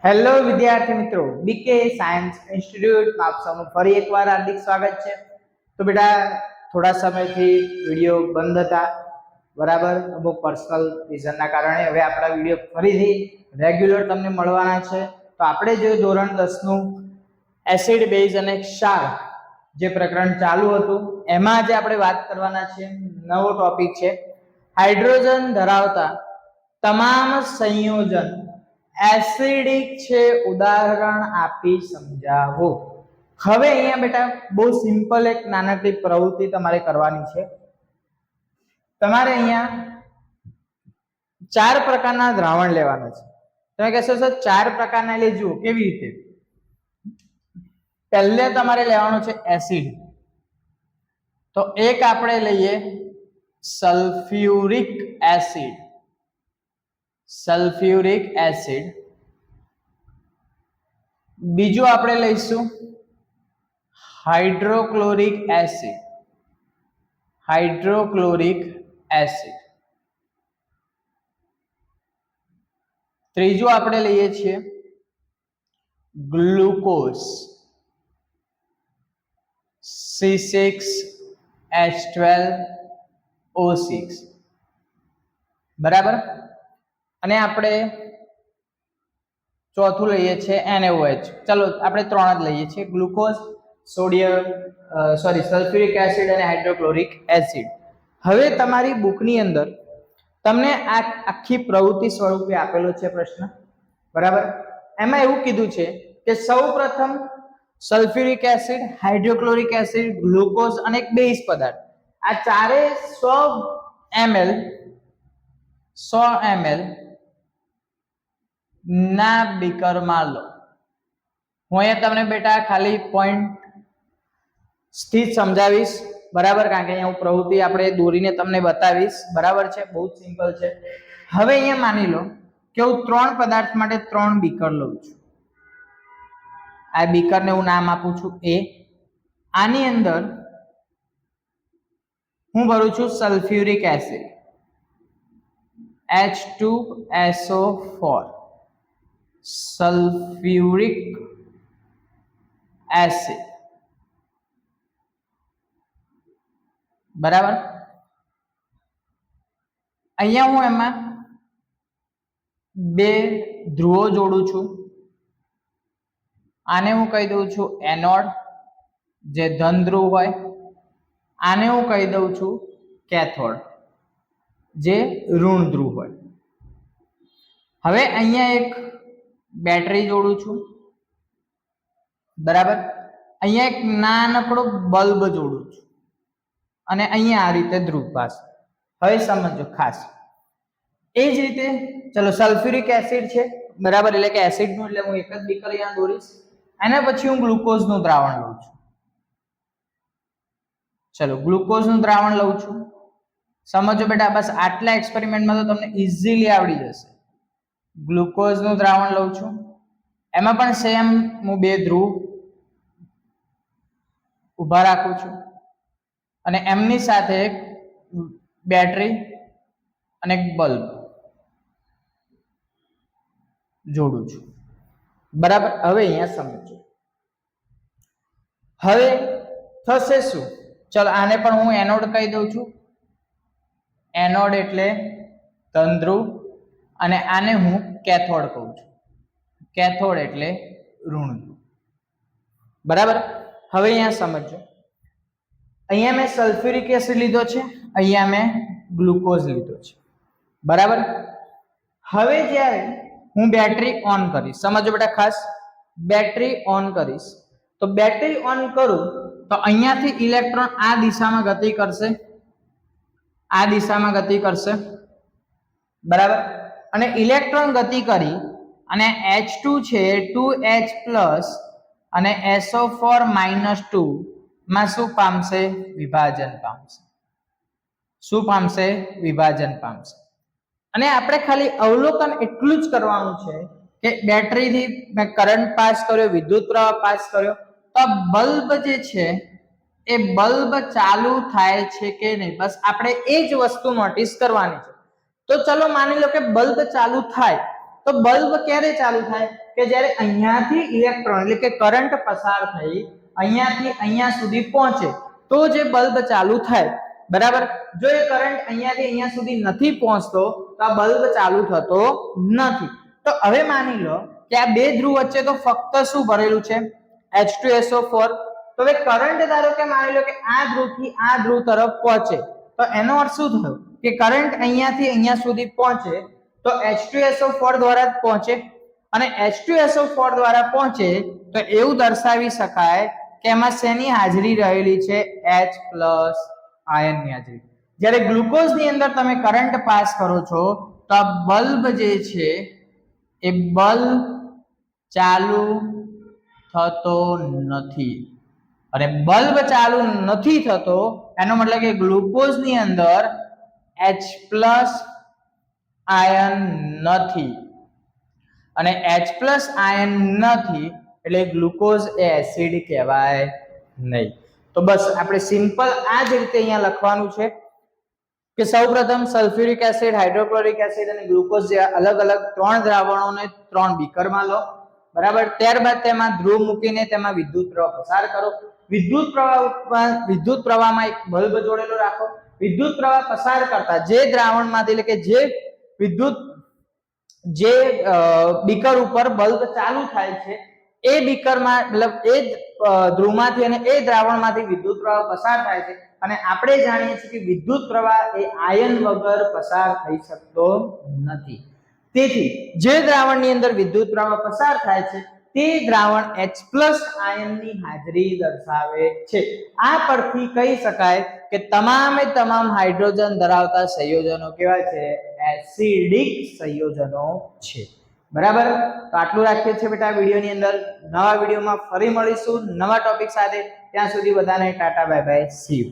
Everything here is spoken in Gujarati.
હેલો વિદ્યાર્થી મિત્રો, બીકે સાયન્સ ઇન્સ્ટિટ્યૂટમાં આપ સૌનું ફરી એકવાર હાર્દિક સ્વાગત છે। તો બેટા થોડા સમયથી વિડીયો બંધ હતા, બરાબર, અમુક પર્સનલ રીઝનના કારણે હવે આપણા વિડીયો ફરીથી રેગ્યુલર તમને મળવાના છે। તો આપણે જે ધોરણ 10 નું એસિડ બેઝ અને ક્ષાર જે પ્રકરણ ચાલુ હતું એમાં આજે આપણે વાત કરવાના છે। નવો ટોપિક છે હાઇડ્રોજન ધરાવતા તમામ સંયોજન એસિડિક છે, ઉદાહરણ આપી સમજાવો। હવે અહીંયા બેટા બહુ સિમ્પલ એક નાનકડી પ્રવૃત્તિ તમારે કરવાની છે। તમારે અહીંયા 4 પ્રકારના દ્રાવણ લેવાના છે। તમે કહેશો સર 4 પ્રકારના એટલે જુઓ કેવી રીતે। પહેલે તમારે લેવાનું છે એસિડ, તો એક આપણે લઈએ સલ્ફ્યુરિક એસિડ, સલ્ફ્યુરિક એસિડ। બીજું આપણે લઈશું હાઇડ્રોક્લોરિક એસિડ, હાઇડ્રોક્લોરિક એસિડ। ત્રીજું આપણે લઈએ છીએ ગ્લુકોઝ, C6H12O6, બરાબર। અને આપણે ચોથું લઈએ છીએ NaOH। ચલો આપણે 3 જ લઈએ છીએ, ગ્લુકોઝ, સોડિયમ સલ્ફ્યુરિક એસિડ અને હાઇડ્રોક્લોરિક એસિડ। હવે તમારી બુકની અંદર તમને આ આખી પ્રવૃત્તિ સ્વરૂપે આપેલો છે પ્રશ્ન, બરાબર। એમાં એવું કીધું છે કે સૌપ્રથમ sulphuric acid, hydrochloric acid, glucose અને એક બેઝ પદાર્થ, આ ચારે 100 ml ના બીકરમાં લો। હું અહીંયા તમને બેટા ખાલી પોઈન્ટ સ્થિત સમજાવીશ, બરાબર, કારણ કે અહીંયા હું પ્રવૃત્તિ આપણે દોરીને તમને બતાવીશ, બરાબર છે, બહુ જ સિમ્પલ છે। હવે અહીંયા માની લો કે હું 3 પદાર્થ માટે 3 બીકર લઉં છું। આ બીકરને હું નામ આપું છું A। આની અંદર હું ભરું છું sulphuric acid H2SO4, sulphuric acid, બરાબર। અહીંયા હું એમાં 2 ધ્રુવો જોડું છું। આને હું કહી દઉં છું એનોડ, જે ધન ધ્રુવ હોય। આને હું કહી દઉં છું કેથોડ, જે ઋણ ધ્રુવ હોય। હવે અહીંયા એક બેટરી જોડું છું, બરાબર। અહીંયા એક નાનકડો બલ્બ જોડું છું અને અહીંયા આ રીતે ધ્રુવપાસ। હવે સમજો ખાસ એ જ રીતે ચલો સલ્ફ્યુરિક એસિડ છે, બરાબર, એટલે કે એસિડનું, એટલે હું એક જ બીકર અહીંયા દોરીશ। એના પછી હું ગ્લુકોઝનું દ્રાવણ લઉં છું। ચલો ગ્લુકોઝનું દ્રાવણ લઉં છું, સમજો બેટા, બસ આટલા એક્સપેરિમેન્ટમાં તો તમને ઇઝીલી આવડી જશે। ગ્લુકોઝનું દ્રાવણ લઉં છું, એમાં પણ સેમ હું 2 ધ્રુવ ઊભા રાખું છું અને એમની સાથે એક બેટરી અને એક બલ્બ જોડું છું, બરાબર। હવે અહીંયા સમજો, હવે થશે શું? ચલો આને પણ હું એનોડ કહી દઉં છું, એનોડ એટલે ધન ધ્રુવ, અને આને હું કેથોડ કહું છું, કેથોડ એટલે ઋણ ધ્રુવ, બરાબર। હવે અહીંયા સમજો, અહીંયા મેં સલ્ફ્યુરિક એસિડ લીધો છે, અહીંયા મેં ગ્લુકોઝ લીધો છે, બરાબર। હવે જ્યારે હું બેટરી ઓન કરીશ, સમજો બેટા ખાસ, બેટરી ઓન કરીશ, તો બેટરી ઓન કરું તો અહીંયાથી ઇલેક્ટ્રોન આ દિશામાં ગતિ કરશે, આ દિશામાં ગતિ કરશે, બરાબર। અને ઇલેક્ટ્રોન ગતિ કરી અને H2 છે 2H+ અને SO4 - 2 માં શું પામશે? વિભાજન પામશે। શું પામશે? વિભાજન પામશે। અને આપણે ખાલી અવલોકન એટલું જ કરવાનું છે કે બેટરીથી મેં કરંટ પાસ કર્યો, વિદ્યુત પ્રવાહ પાસ કર્યો, તો આ બલ્બ જે છે એ બલ્બ ચાલુ થાય છે કે નહીં, બસ આપણે એ જ વસ્તુ નોટિસ કરવાની છે। તો ચલો માની લો કે બલ્બ ચાલુ થાય, તો બલ્બ ક્યારે ચાલુ થાય કે જ્યારે અહીંયાથી ઇલેક્ટ્રોન એટલે કે કરંટ પસાર થઈ અહીંયાથી અહીંયા સુધી પહોંચે તો જે બલ્બ ચાલુ થાય, બરાબર. જો એ કરંટ અહીંયાથી અહીંયા સુધી નથી પહોંચતો તો આ બલ્બ ચાલુ થતો નથી. તો હવે માની લો કે આ બે ધ્રુવ વચ્ચે તો ફક્ત શું ભરેલું છે, H2SO4. તો હવે કરંટ ધારો કે માની લો કે આ ધ્રુવથી આ ધ્રુવ તરફ પહોંચે તો એનો અર્થ શું થયો કે કરંટ અહીંયાથી અહીંયા સુધી પહોંચે તો H2SO4 દ્વારા જ પહોંચે, અને H2SO4 દ્વારા પહોંચે તો એવું દર્શાવી શકાય કે એમાં શેની હાજરી રહેલી છે, H+ આયનની હાજરી. જ્યારે ગ્લુકોઝની અંદર તમે કરંટ પાસ કરો છો તો આ બલ્બ જે છે એ બલ્બ ચાલુ થતો નથી, અને બલ્બ ચાલુ નથી થતો એનો મતલબ કે ગ્લુકોઝની અંદર H+ આયન નથી, અને H+ આયન નથી એટલે ગ્લુકોઝ એ એસિડ કહેવાય નહીં. તો બસ આપણે સિમ્પલ આ જ રીતે અહીંયા લખવાનું છે કે સૌપ્રથમ સલ્ફ્યુરિક એસિડ, હાઇડ્રોક્લોરિક એસિડ અને ગ્લુકોઝ જેવા અલગ અલગ 3 દ્રાવણોને 3 બીકરમાં લો, બરાબર. ત્યારબાદ તેમાં ધ્રુવ મૂકીને તેમાં વિદ્યુત પ્રવાહ પસાર કરો. વિદ્યુત પ્રવાહમાં એક બલ્બ જોડેલો રાખો. વિદ્યુત પ્રવાહ પસાર કરતા જે દ્રાવણમાંથી એટલે કે જે બીકર ઉપર બલ્બ ચાલુ થાય છે એ બીકરમાં મતલબ એ ધ્રુવમાંથી અને એ દ્રાવણમાંથી વિદ્યુત પ્રવાહ પસાર થાય છે, અને આપણે જાણીએ છીએ કે વિદ્યુત પ્રવાહ એ આયન વગર પસાર થઈ શકતો નથી. તેથી જે દ્રાવણની અંદર વિદ્યુત પ્રવાહ પસાર થાય છે તે દ્રાવણ H+ આયનની હાજરી દર્શાવે છે. આ પરથી કહી શકાય કે તમામે તમામ હાઇડ્રોજન ધરાવતા સંયોજનો કેવા છે, એસિડિક સંયોજનો છે, બરાબર. તો આટલું રાખીએ છીએ બેટા વિડીયોની અંદર. નવા વિડીયોમાં ફરી મળીશું નવા ટોપિક સાથે. ત્યાં સુધી બધાને Tata bye bye, C you.